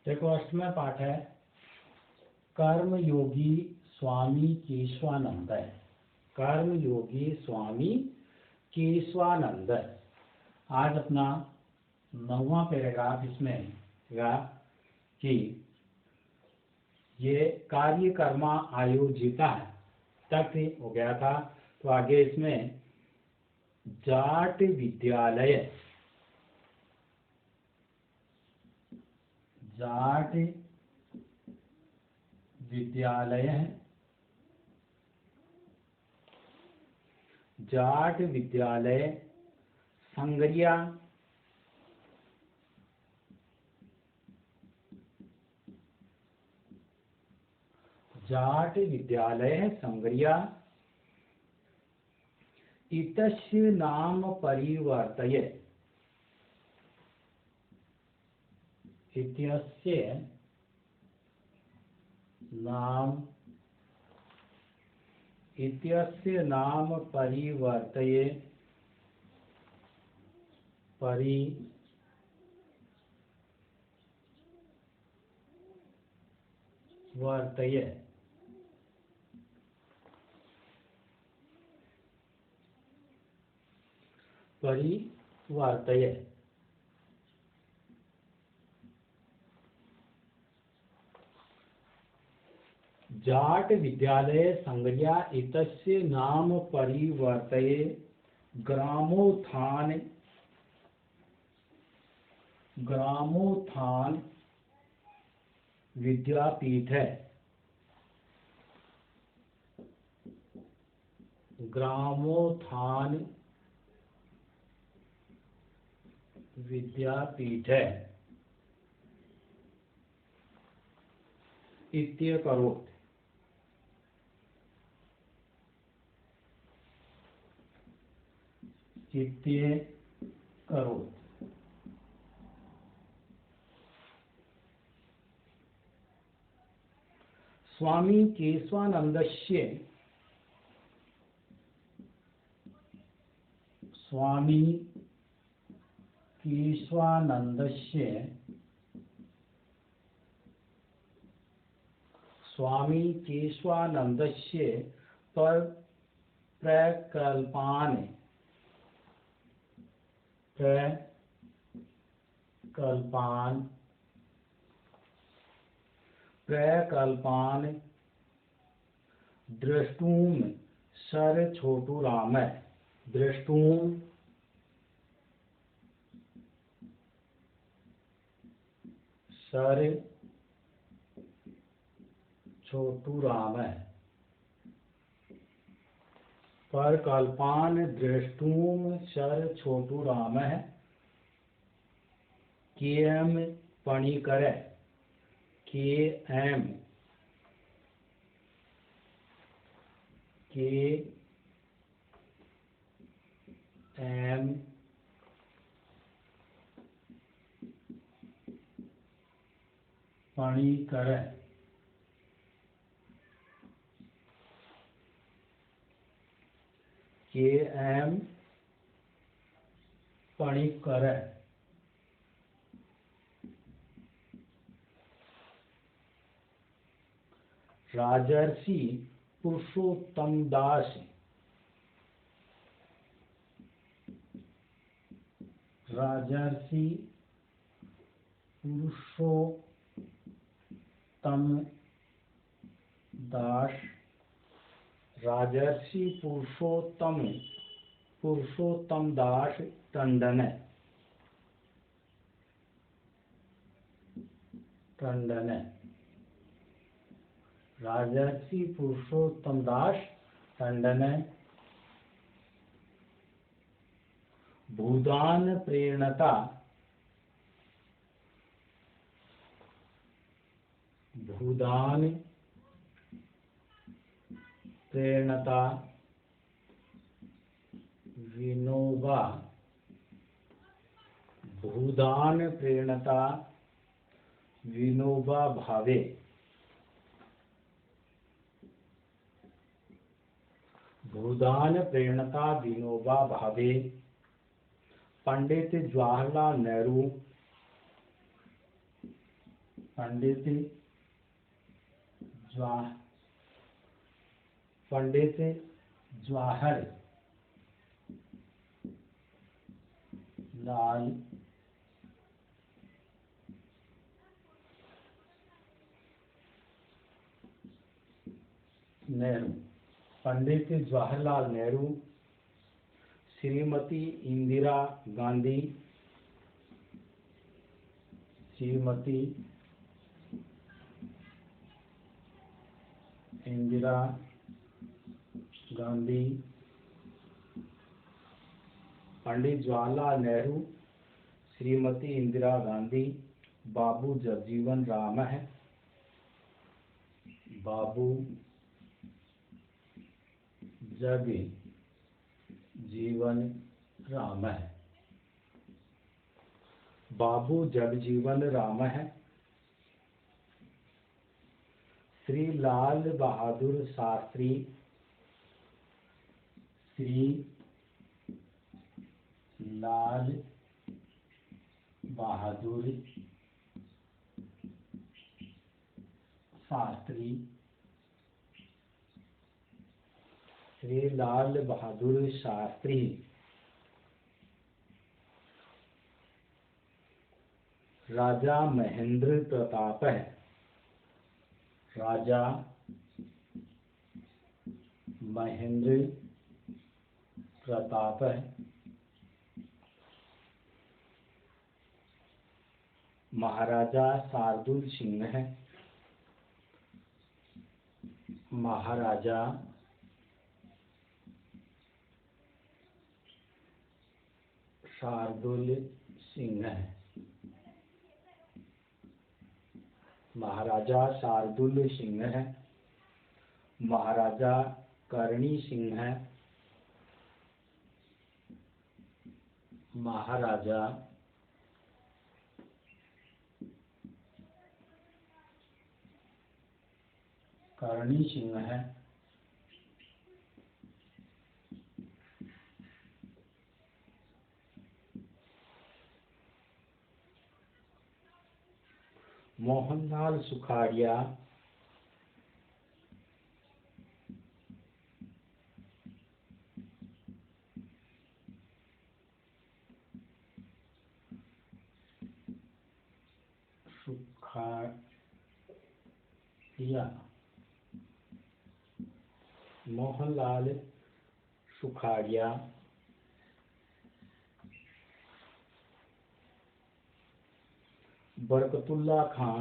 देखो अष्टमें पाठ है कर्म योगी स्वामी केशवानंद है। कर्म योगी स्वामी केशवानंद। आज अपना 9वां पैराग्राफ इसमें है कि ये कार्य कर्मा आयोजिता है तक हो गया था। तो आगे इसमें जाट विद्यालय, जाट विद्यालय है, जाट विद्यालय संगरिया, जाट विद्यालय संगरिया इतस्य नाम परिवर्तय, इत्यस्य नाम, इत्यस्य नाम परिवर्तय, परिवर्तय, परिवर्तय। जाट विद्यालय संगरिया इतस्य नाम परिवर्तय ग्रामोत्थान, ग्रामोत्थान विद्यापीठ है, ग्रामोत्थान विद्यापीठ है इत्य करोत्, इत्य करोत्। स्वामी केशवानंदस्य, स्वामी केशवानंदस्य, स्वामी केशवानंदस्य पर प्रकल्पान, प्रकल्पान, प्रकल्पान द्रष्टुम सर छोटू राम, द्रष्टुम सर छोटू राम, पर कल्पान द्रष्टुम सर छोटू राम के एम पणिकर, के एम, के एम पणिकर, के एम पणिकर राजर्षि पुरुषोत्तम दास, राजर्षि पुरुषोत्तम दास, राजर्षि पुरुषोत्तम, पुरुषोत्तम दास टंडन, टंडन, राजर्षि पुरुषोत्तम दास टंडन भूदान प्रेरणता, भूदान प्रेरणता विनोबा, भूदान प्रेरणता विनोबा भावे, भूदान प्रेरणता विनोबा भावे पंडित जवाहरलाल नेहरू, पंडित जवाहर लाल नेहरू, पंडित जवाहरलाल नेहरू, श्रीमती इंदिरा गांधी, श्रीमती इंदिरा गांधी, पंडित जवाहरलाल नेहरू, श्रीमती इंदिरा गांधी, बाबू जगजीवन राम है, बाबू जगजीवन राम है, बाबू जगजीवन राम है, श्री लाल बहादुर शास्त्री, श्री लाल बहादुर शास्त्री, श्री लाल बहादुर शास्त्री, राजा महेंद्र प्रताप है, राजा महेंद्र प्रताप है, महाराजा शार्दुल सिंह है, महाराजा शार्दुल सिंह है, महाराजा शार्दुल सिंह है, महाराजा करणी सिंह है, महाराजा करणी सिंह है, मोहनलाल सुखाड़िया, मोहनलाल सुखाड़िया, बरकतुल्ला खां,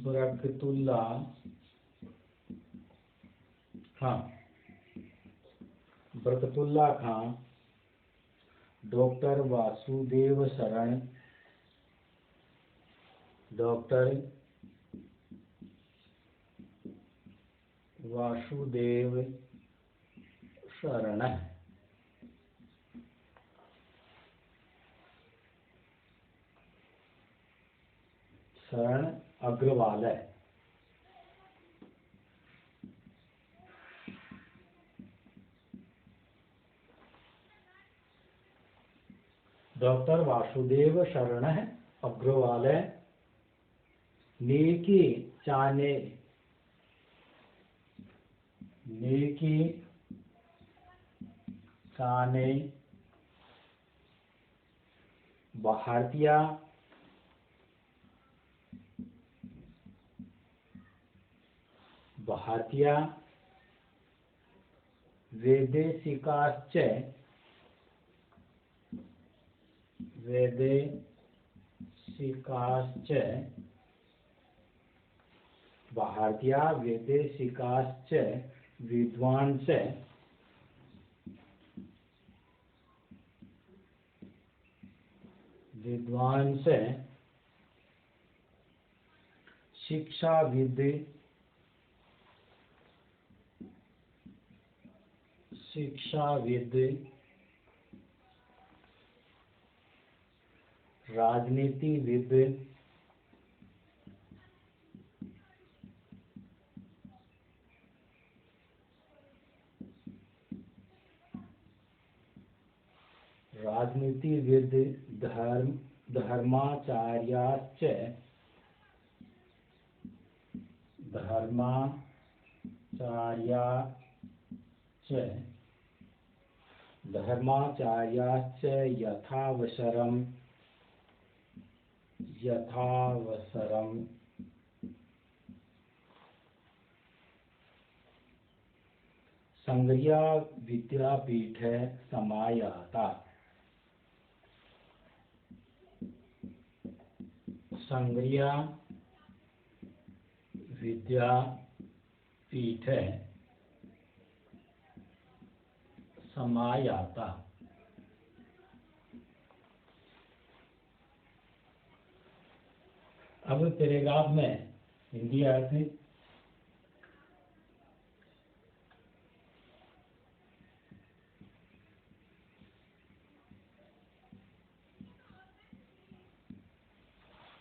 बरकतुल्ला खां, बरकतुल्ला खां, डॉक्टर वासुदेव शरण, डॉक्टर वासुदेव शरण, शरण अग्रवाल है, डॉक्टर वासुदेव शरण है अग्रवाल है, नेकी चाने, नेकी चाने भारतीय भारतीय वैदेशिकाश्च वैदेशिकाश्च भारतीय वैदेशिकाश्च विद्वांस विद्वांस शिक्षाविद शिक्षाविद राजनीतिविद राजनीतिविद धर्म धर्माचार्याश्च यथावसरम संग्रिया विद्यापीठे समायाता। संग्रिया विद्यापीठे समायाता। अब पैराग्राफ में हिंदी अर्थ है।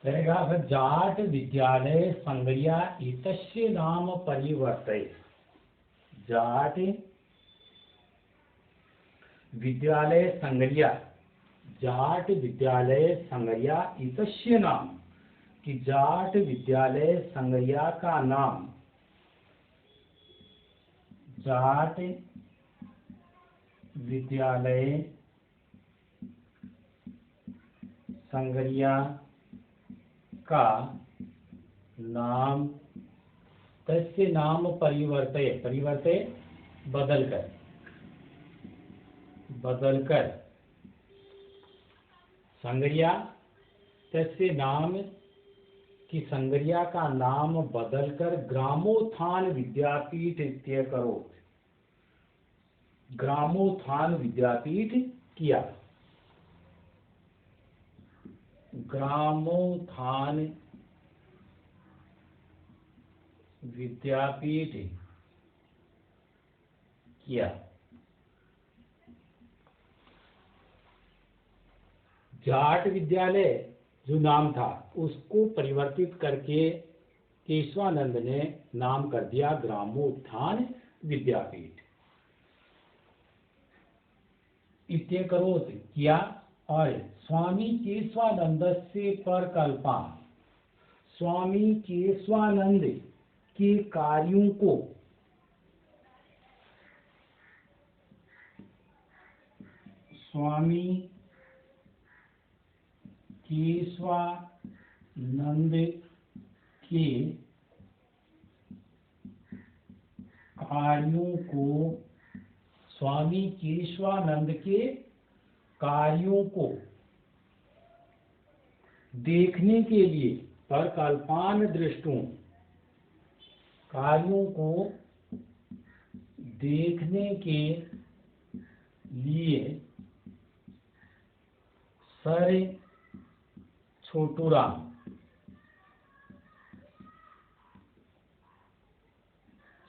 पैराग्राफ है, जाट विद्यालय संग्रिया इतस्य नाम परिवर्तय। जाट विद्यालय संग्रिया, जाट विद्यालय संग्रिया इतस्य नाम, कि जाट विद्यालय संग्रिया का नाम, जाट विद्यालय संग्रिया का नाम, तस्य नाम परिवर्तय, परिवर्तय बदलकर, संग्रिया तस्य नाम, कि संग्रिया का नाम बदलकर ग्रामोत्थान विद्यापीठ इत्य करो, ग्रामोत्थान विद्यापीठ किया। ग्रामोत्थान विद्यापीठ किया। जाट विद्यालय जो नाम था उसको परिवर्तित करके केशवानंद ने नाम कर दिया ग्रामोत्थान विद्यापीठ। इत्य करोत किया, और स्वामी केशवानंद से परकल्पा, स्वामी केशवानंद के कार्यों को, स्वामी केशवानंद के कार्यों को, स्वामी केशवानंद के कार्यों को देखने के लिए, परकल्पान दृष्टुम, कार्यों को देखने के लिए sir Chhoturam,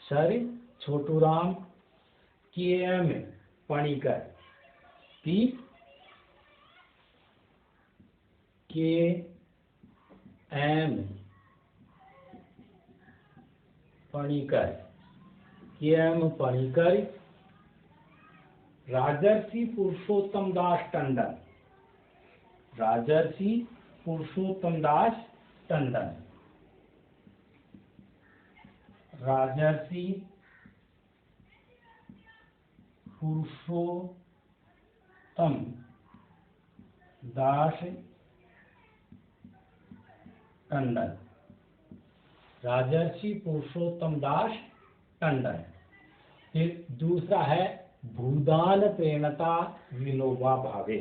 sir Chhoturam KM. Panikkar की, के.एम. पणिकर, के.एम. पणिकर, राजर्षि पुरुषोत्तम दास टंडन, राजर्षि पुरुषोत्तम दास टंडन, राजर्षि पुरुषोत्तम दास टंडन, राजर्षि पुरुषोत्तम दास टंडन। फिर दूसरा है भूदान प्रेरणता विनोबा भावे,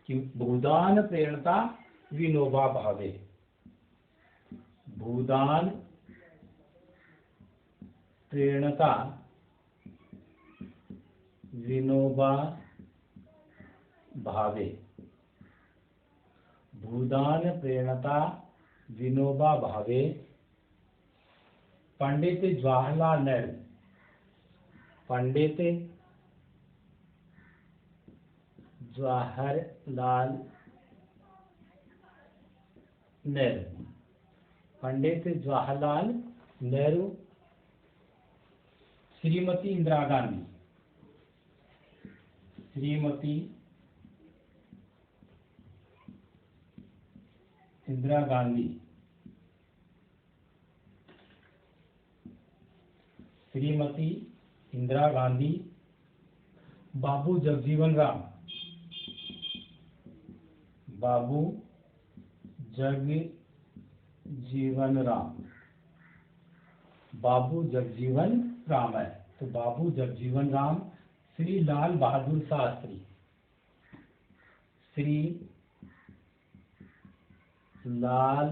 कि भूदान प्रेरणता विनोबा भावे, भूदान प्रेरणता विनोबा भावे, भूदान प्रेरणता विनोबा भावे, पंडित जवाहरलाल नेहरू, पंडित जवाहरलाल नेहरू, पंडित जवाहरलाल नेहरू, श्रीमती इंदिरा गांधी, श्रीमती इंदिरा गांधी, श्रीमती इंदिरा गांधी, बाबू जगजीवन राम, बाबू जगजीवन राम, बाबू जगजीवन राम है तो बाबू जगजीवन राम, श्री लाल बहादुर शास्त्री, श्री लाल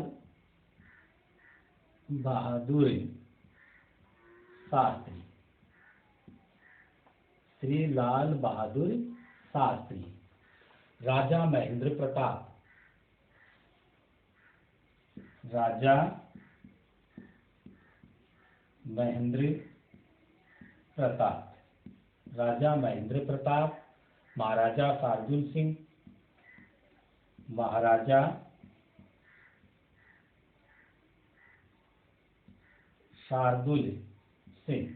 बहादुर शास्त्री, श्री लाल बहादुर शास्त्री, राजा महेंद्र प्रताप, राजा महेंद्र प्रताप, राजा महेंद्र प्रताप, महाराजा शार्दुल सिंह, महाराजा शार्दुल सिंह,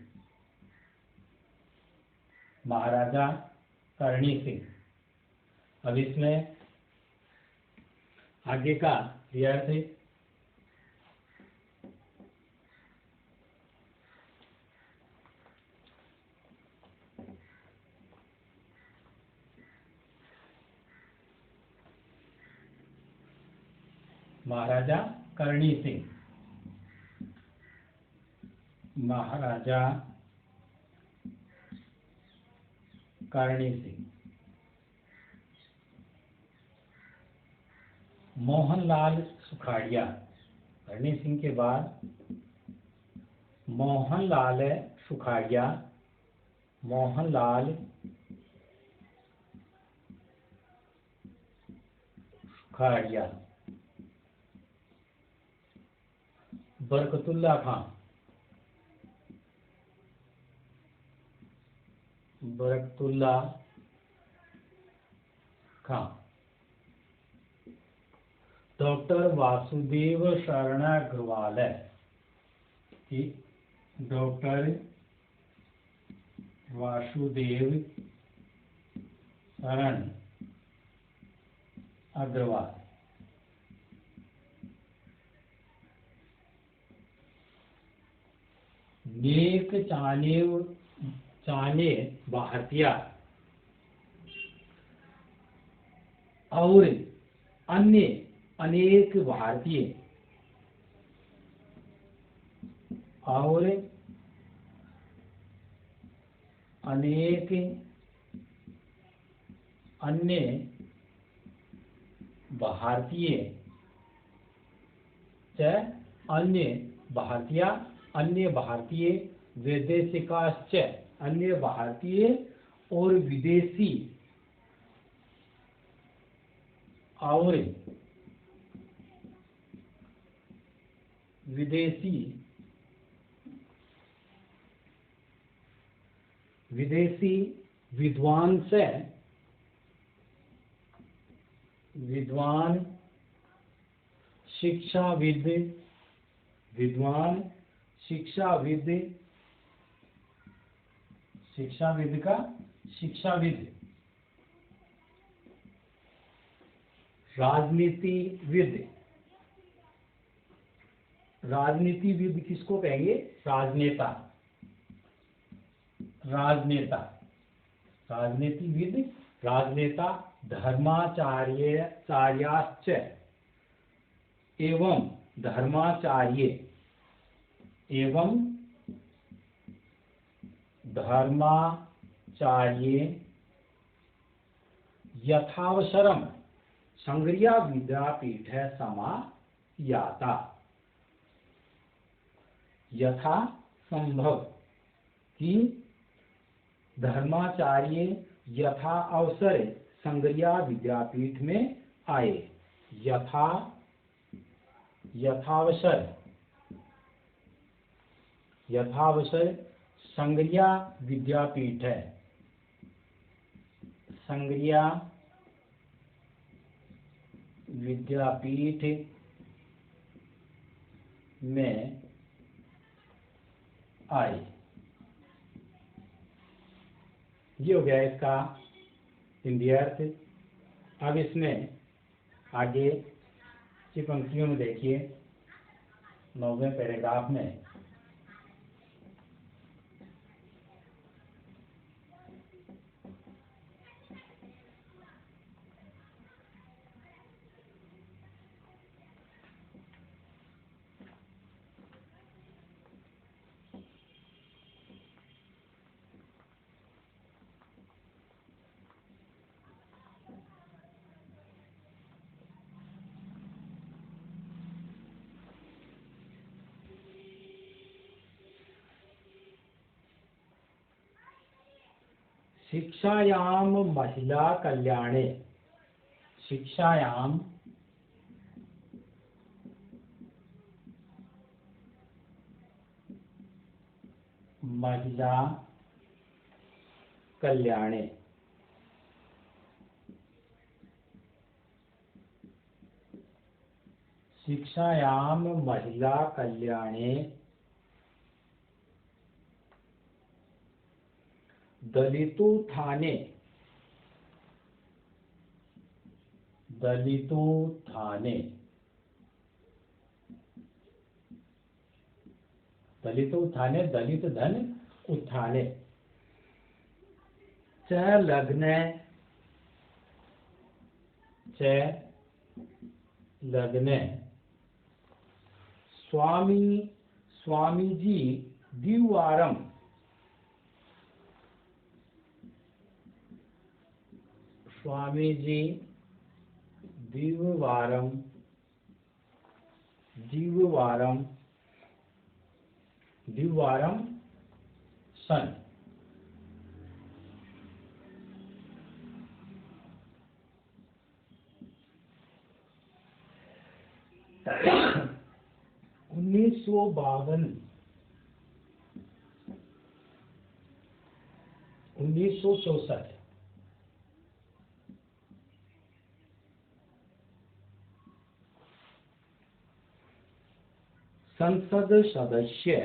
महाराजा करणी सिंह। अब इसमें आगे का क्लियर थे। महाराजा करणी सिंह, महाराजा करणी सिंह, मोहनलाल सुखाड़िया, करणी सिंह के बाद मोहनलाल सुखाड़िया, मोहनलाल सुखाड़िया, बरकतुल्ला खां, बरकतुल्ला खां, डॉक्टर वासुदेव शरण अग्रवाल है, डॉक्टर वासुदेव शरण अग्रवाल, नेक चाने भारतीय और अन्य अनेक भारतीय और अनेक अन्य भारतीय अन्य भारतीय वैदेशिकाश्च, अन्य भारतीय और विदेशी और विदेशी विद्वान शिक्षाविद, विद्वान शिक्षाविद, शिक्षाविद का शिक्षाविद, राजनीतिविद, राजनीतिविद किसको कहेंगे? राजनेता, राजनेता, राजनीतिविद, राजनेता, धर्माचार्याश्च एवं धर्माचार्य एवं धर्माचार्य यथावसरम संग्रिया विद्यापीठ समायाता, यथा संभव कि धर्माचार्य यथा अवसर संग्रिया विद्यापीठ में आए, यथावसर संग्रिया विद्यापीठ है, संग्रिया विद्यापीठ में आए। ये हो गया इसका हिंदी अर्थ। अब इसमें आगे की पंक्तियों में देखिए 9वें पैराग्राफ में शिक्षायाम महिला कल्याणे, शिक्षायाम महिला कल्याणे, शिक्षायाम महिला कल्याणे दलितोत्थाने, दलितोत्थाने, दलितोत्थाने, दलित धन उत्थाने, च लग्ने, च लग्ने स्वामीजी द्विवारं, स्वामीजी द्विवारं सन, उन्नीस सौ चौसठ, संसद सदस्य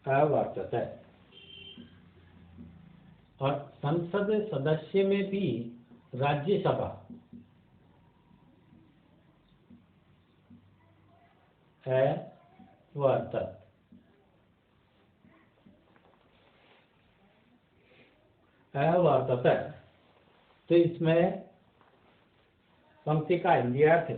अवर्तत, और संसद सदस्य में भी राज्यसभा अवर्तत, अवर्तत। तो इसमें पंक्ति का हिंदी अर्थ है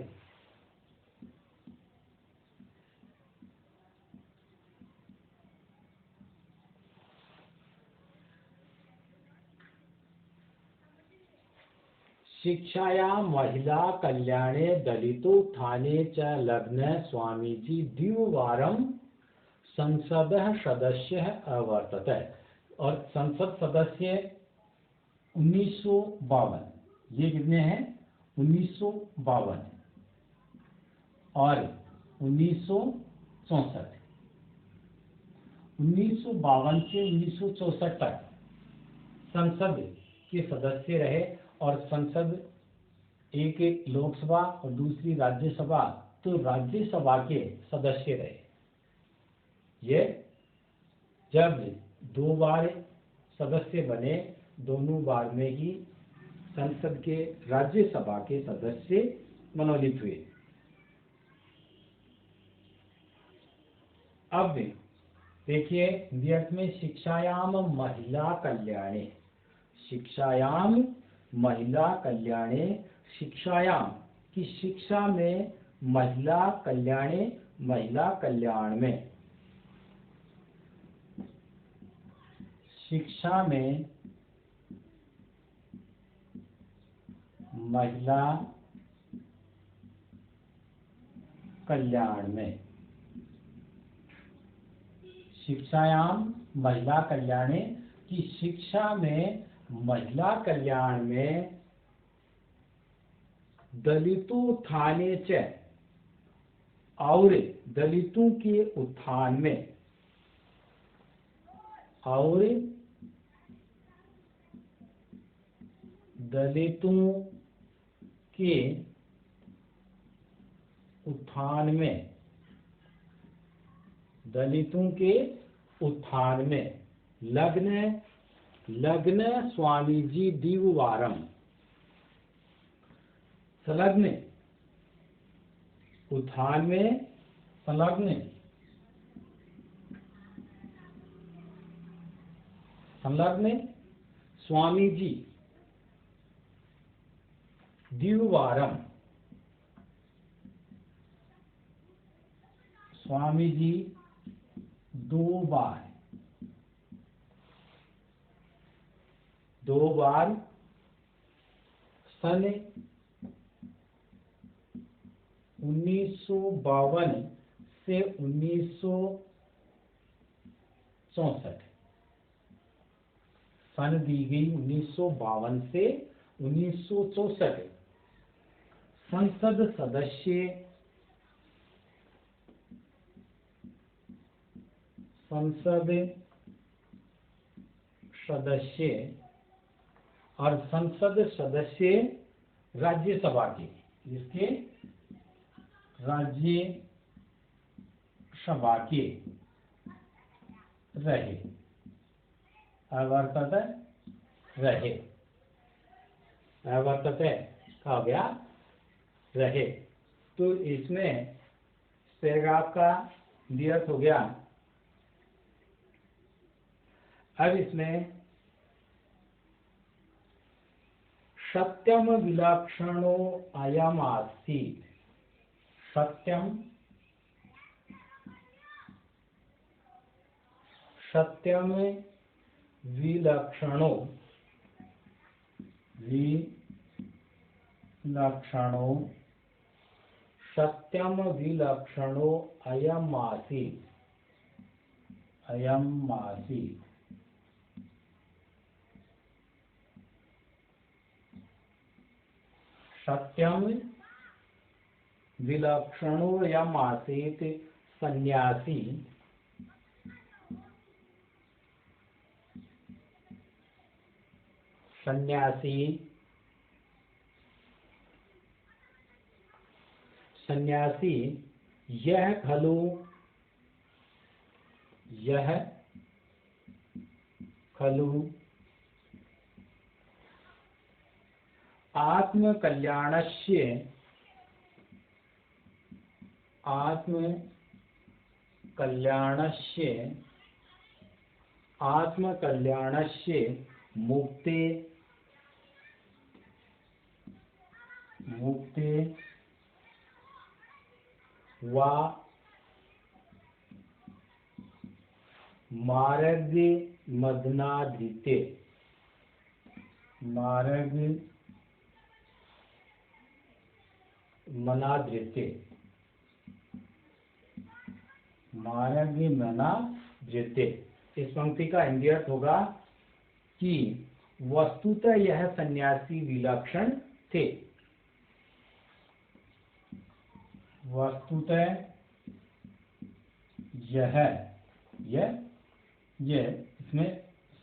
शिक्षायां महिला कल्याणे दलितोत्थाने च लग्ने स्वामीजी द्विवारं संसदः सदस्य अवर्तत। और संसद सदस्य 1952, ये कितने हैं 1952 और 1964, 1952 से 1964 तक संसद के सदस्य रहे। और संसद एक लोकसभा और दूसरी राज्यसभा, तो राज्यसभा के सदस्य रहे। ये जब 2 बार सदस्य बने, दोनों बार में ही संसद के राज्यसभा के सदस्य मनोनीत हुए। अब देखिए हिंदी अर्थ में शिक्षायाम महिला कल्याणे, शिक्षायाम महिला कल्याणे, शिक्षायाम की शिक्षा में, महिला कल्याणे महिला कल्याण में, शिक्षा में महिला कल्याण में, शिक्षायाम महिला कल्याणे की शिक्षा में, महिला कल्याण में दलितोत्थाने च, और दलितों के उत्थान में, और दलितों के उत्थान में दलितों के उत्थान में लग्न लग्न स्वामी जी दीववारम, संलग्न उत्थान में संलग्न संलग्न स्वामी जी दीववारम, स्वामी जी 2 बार सन 1952 से 1964, सन दी गई 1952 से 1964, संसद सदस्य और संसद सदस्य राज्यसभा के, जिसके राज्यसभा के रहे, अवर्तत रहे, अवर्तत का हो गया रहे। तो इसमें पैराग्राफ का नियत हो गया। अब इसमें सत्यम विलक्षणो अयम आसीत्, सत्यम विलक्षणो सत्यम विलक्षणो अयम आसीत्, सत्यम विलक्षणो अयम आसीत् सन्यासी, सन्यासी यह खलु आत्मकल्याणस्य मुक्ते वा मार्गमदनाधृते, इस पंक्ति का हिंदी अर्थ होगा कि वस्तुतः यह सन्यासी विलक्षण थे, वस्तुतः यह इसमें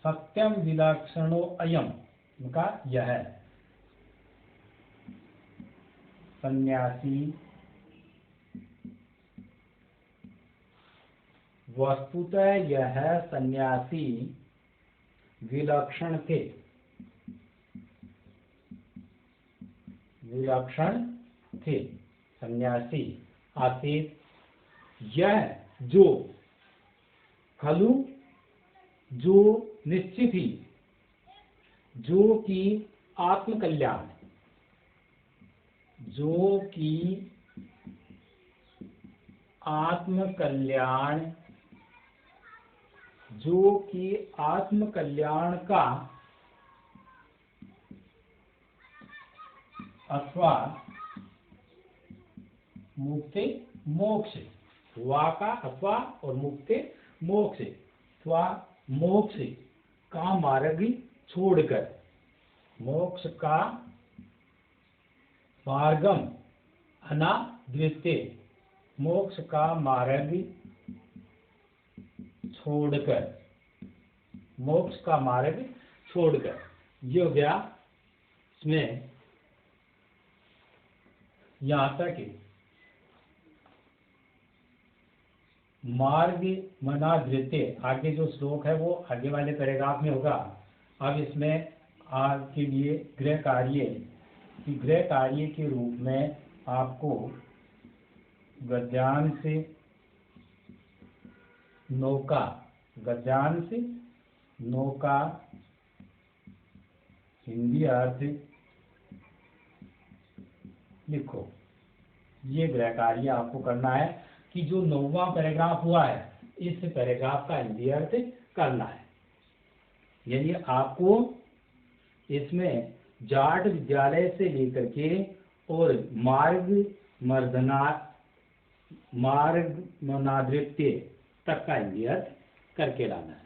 सत्यम विलक्षणो अयम का यह सन्यासी वस्तुतः यह सन्यासी विलक्षण थे, सन्यासी आसीत, यह जो खलु जो निश्चित ही, जो कि आत्मकल्याण, का अथवा मुक्ति मोक्ष, वा का अथवा और मुक्ति मोक्ष, अथवा मोक्ष का मार्ग छोड़कर, मोक्ष का मार्गम अनादृत्य, मोक्ष का मार्ग छोड़कर, ये हो गया। इसमें यहाँ तक मार्ग मनाधृत्य, आगे जो श्लोक है वो आगे वाले पैराग्राफ में होगा। अब इसमें आपके लिए गृह कार्य कि गृह कार्य के रूप में आपको गद्यांश नौका, गद्यांश नौका हिंदी अर्थ लिखो। ये गृह कार्य आपको करना है कि जो 9वां पैराग्राफ हुआ है इस पैराग्राफ का हिंदी अर्थ करना है। यानी आपको इसमें जाट विद्यालय से लेकर के और मार्ग मनाधृत्य तक का हिंदी अर्थ करके लाना है।